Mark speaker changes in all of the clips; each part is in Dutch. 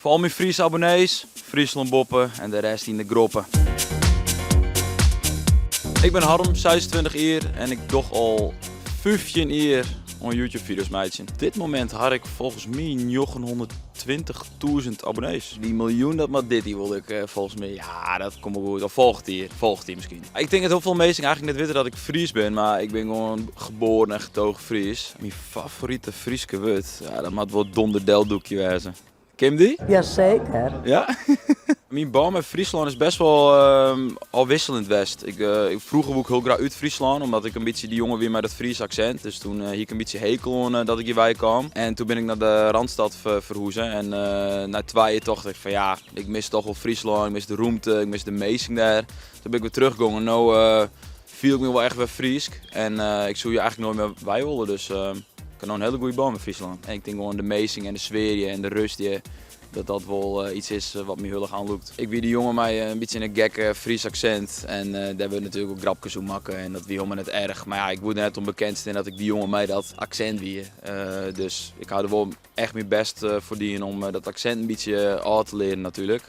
Speaker 1: Voor al mijn Friese abonnees, Friesland boppen en de rest in de groepen. Ik ben Harm, 26 jaar en ik doe al 15 jaar aan YouTube video's meidje. Op dit moment had ik volgens mij 920.000 abonnees. Die miljoen dat maar dit wil ik volgens mij. Ja, dat komt wel goed. Of volgt hier misschien. Ik denk dat heel veel mensen eigenlijk net weten dat ik Fries ben, maar ik ben gewoon geboren en getogen Fries. Mijn favoriete Frieske woord, ja, dat moet wel donderdeldoekje wezen. Ken je die?
Speaker 2: Jazeker.
Speaker 1: Ja? Mijn baan met Friesland is best wel al wisselend west. Vroeger woe ik heel graag uit Friesland, omdat ik een beetje die jongen weer met het Fries accent. Dus toen hier ik een beetje hekel aan dat ik hierbij kwam. En toen ben ik naar de Randstad verhuizen. En na 2 jaar dacht ik van ja, ik mis toch wel Friesland, ik mis de roemte, ik mis de meesting daar. Toen ben ik weer teruggegaan. Nou viel ik me wel echt weer Fries. En ik zou je eigenlijk nooit meer bij willen. Dus ik heb nog een hele goede baan met Friesland. En ik denk gewoon de meesting en de sfeer en de rust dat wel iets is wat me heel erg aanloekt. Ik wie die jongen mij een beetje in een gekke Fries accent en daar hebben we natuurlijk ook grapjes op maken en dat wie helemaal net erg. Maar ja, ik word net onbekend in dat ik die jongen mij dat accent wie. Dus ik hou er wel echt mijn best voor dienen om dat accent een beetje aan te leren natuurlijk.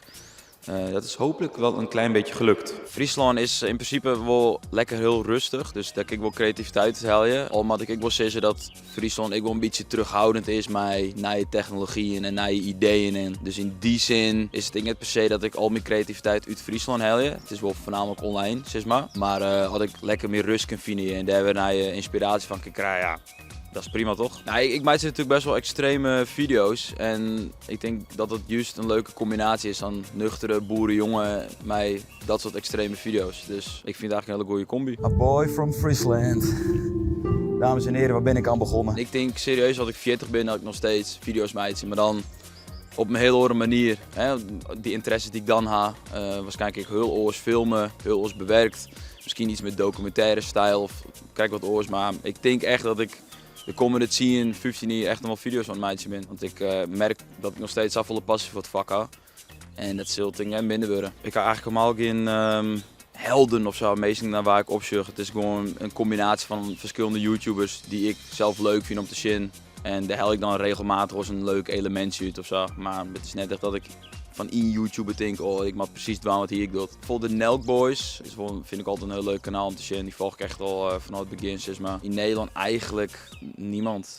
Speaker 1: Dat is hopelijk wel een klein beetje gelukt. Friesland is in principe wel lekker heel rustig, dus daar kan ik wel creativiteit halen. Al moet ik wel zeggen dat Friesland wel een beetje terughoudend is met nieuwe technologieën en nieuwe ideeën. En dus in die zin is het niet per se dat ik al mijn creativiteit uit Friesland haal. Het is wel voornamelijk online, zeg maar. Maar had ik lekker meer rust kan vinden en daar weer nieuwe inspiratie van kan krijgen, ja. Dat is prima toch? Nou, ik maak natuurlijk best wel extreme video's en ik denk dat het juist een leuke combinatie is aan nuchtere boerenjongen met dat soort extreme video's. Dus ik vind het eigenlijk een hele goede combi.
Speaker 3: A boy from Friesland. Dames en heren, waar ben ik aan begonnen?
Speaker 1: Ik denk serieus als ik 40 ben dat ik nog steeds video's maak, maar dan op een heel andere manier. Hè? Die interesses die ik dan heb, waarschijnlijk heel oors filmen, heel oors bewerkt. Misschien iets met documentaire stijl of kijk wat oors, maar ik denk echt dat ik de komende 10, 15 jaar echt nog wel video's aan het maken ben. Want ik merk dat ik nog steeds volle passie voor het vak heb. En dat zult dingen minder worden. Ik heb eigenlijk helemaal geen helden of zo, meestal naar waar ik opzoek. Het is gewoon een combinatie van verschillende YouTubers die ik zelf leuk vind om te zien. En daar haal ik dan regelmatig als een leuk elementje uit of zo. Maar het is net echt dat ik van één YouTuber denk, oh ik mag precies doen wat hier ik doe. Bijvoorbeeld de Nelk Boys, vind ik altijd een heel leuk kanaal om te zien. Die volg ik echt al vanaf het begin, zeg maar. In Nederland eigenlijk niemand.